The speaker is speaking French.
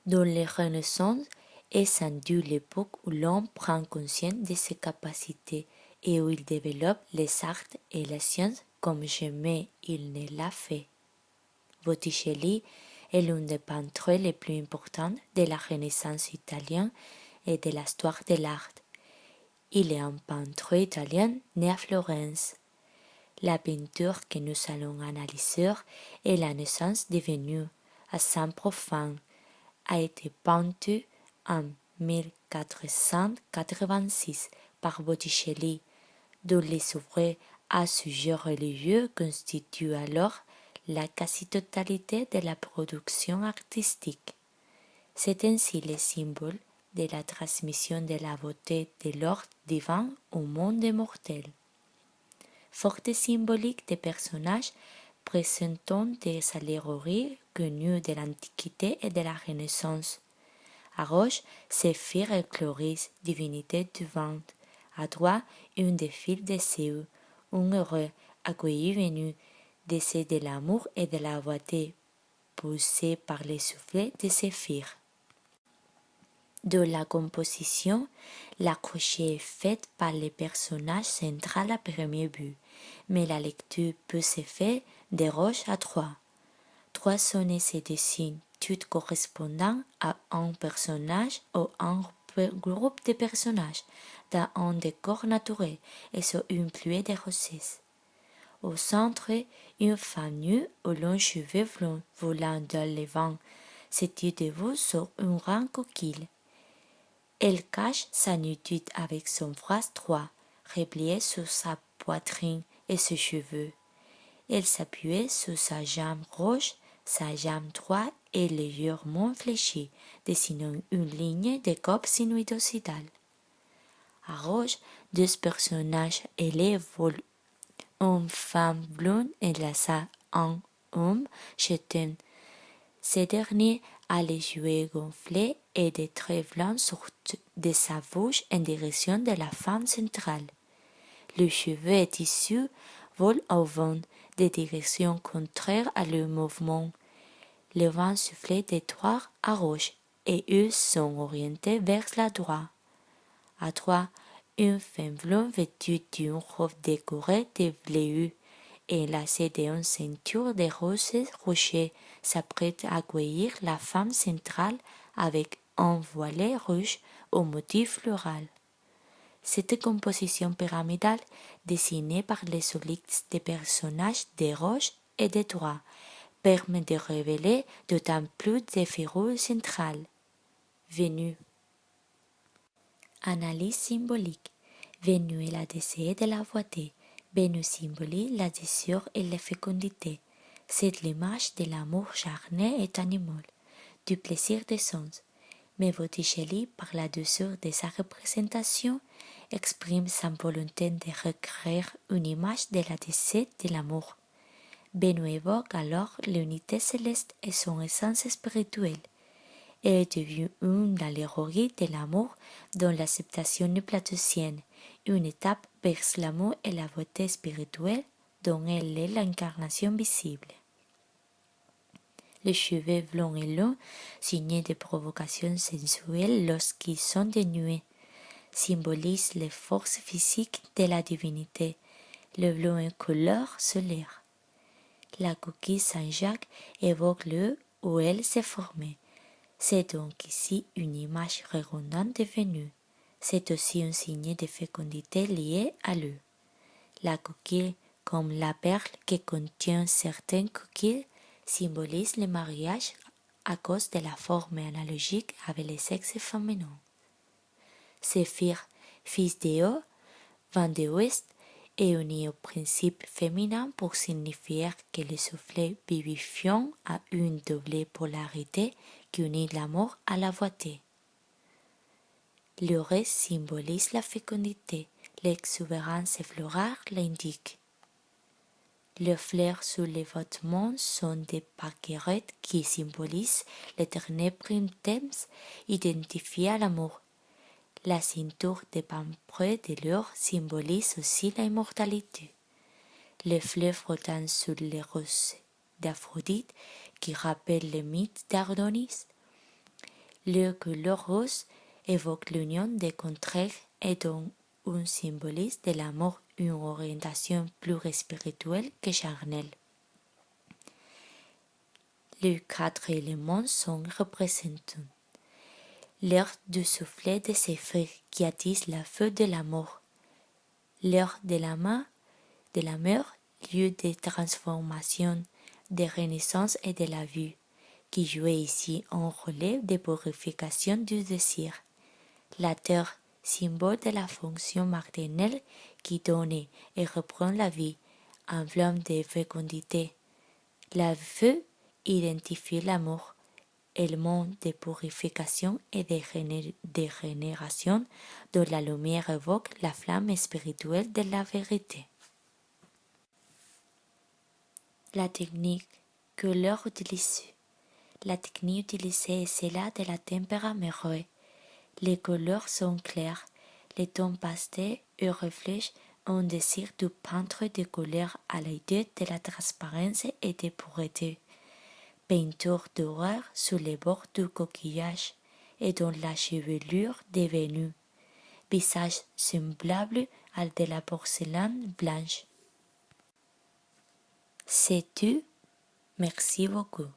Dans les Renaissances est sans doute l'époque où l'homme prend conscience de ses capacités et où il développe les arts et la science comme jamais il ne l'a fait. Botticelli est l'un des peintres les plus importants de la Renaissance italienne et de l'histoire de l'art. Il est un peintre italien né à Florence. La peinture que nous allons analyser est la naissance de Vénus à Saint-Profane, a été peinte en 1486 par Botticelli, dont les œuvres à sujet religieux constituent alors la quasi-totalité de la production artistique. C'est ainsi le symbole de la transmission de la beauté de l'ordre divin au monde des mortels. Forte symbolique des personnages présentant des allégories connues de l'Antiquité et de la Renaissance. À gauche, Séphir et Chloris, divinité du vent. À droite, une des filles de Zeus, un heureux accueilli venu, décès de l'amour et de la beauté, poussé par les soufflets de Séphir. De la composition, l'accroché est fait par le personnage central à première vue, mais la lecture peut se faire de gauche à droite. Trois sonnets se dessinent, toutes correspondant à un personnage ou un groupe de personnages dans un décor naturel et sur une pluie de rosées. Au centre, une femme nue aux longs cheveux blonds volant dans le vent, se tient debout sur un rang coquille. Elle cache sa nudité avec son bras droit, replié sur sa poitrine et ses cheveux. Elle s'appuyait sur sa jambe gauche, sa jambe droite est légèrement fléchie, dessinant une ligne de coupe sinusoïdale. À gauche, deux personnages ailés volent. Une femme blonde enlaça un homme chétain. Ce dernier a les yeux gonflés et des traits blancs sortent de sa bouche en direction de la femme centrale. Les cheveux et tissus volent au vent de direction contraire à leur mouvement. Le vent souffle de droite à gauche et eux sont orientés vers la droite. À droite, une femme blonde vêtue d'une robe décorée de bleuets et lacée d'une ceinture de roses rouges s'apprête à accueillir la femme centrale avec un voile rouge au motif floral. Cette composition pyramidale, dessinée par les solides des personnages de gauche et de droite, permet de révéler d'autant plus de figures centrales. Vénus. Analyse symbolique. Vénus est la déesse de la beauté. Vénus symbolise la désir et la fécondité. C'est l'image de l'amour charnel et animal, du plaisir des sens. Mais Botticelli, par la douceur de sa représentation, exprime sa volonté de recréer une image de la déesse de l'amour. Vénus évoque alors l'unité céleste et son essence spirituelle. Elle est devenue une allégorie de l'amour dans l'acceptation platocienne, une étape vers l'amour et la beauté spirituelle dont elle est l'incarnation visible. Les cheveux blonds et longs, signés de provocations sensuelles lorsqu'ils sont dénudés, symbolisent les forces physiques de la divinité. Le blond est couleur solaire. La coquille Saint-Jacques évoque le où elle s'est formée. C'est donc ici une image redondante de Vénus. C'est aussi un signe de fécondité lié à l'eau. La coquille, comme la perle qui contient certaines coquilles, symbolise le mariage à cause de la forme analogique avec le sexe féminin. Séphir, fils d'Éo, vent de l'Ouest, est uni au principe féminin pour signifier que le souffle vivifiant a une double polarité qui unit l'amour à la beauté. Le reste symbolise la fécondité, l'exubérance florale l'indique. Les fleurs sur les vêtements sont des paquerettes qui symbolisent l'éternel printemps identifié à l'amour. La ceinture de pampreux de l'or symbolise aussi l'immortalité. Les fleurs flottant sur les roses d'Aphrodite qui rappellent le mythe d'Ardonis. Le couleur rose évoque l'union des contraires et donne un symbolisme de l'amour, une orientation plus spirituelle que charnelle. Les 4 éléments sont représentés. L'air du soufflet de ses feux qui attise la feu de l'amour. L'air de la mer, lieu de transformation, de renaissance et de la vue, qui jouait ici un rôle de purification du désir. La terre, symbole de la fonction maternelle qui donne et reprend la vie, emblème de fécondité. La feu identifie l'amour, élément de purification et de régénération dont la lumière évoque la flamme spirituelle de la vérité. La technique que l'heure utilise. La technique utilisée est celle de la température. Les couleurs sont claires, les tons pastels et reflètent un désir du peintre de couleurs à l'idée de la transparence et de pureté. Peinture d'horreur sur les bords du coquillage et dans la chevelure de Vénus. Visage semblable à de la porcelaine blanche. C'est tout. Merci beaucoup.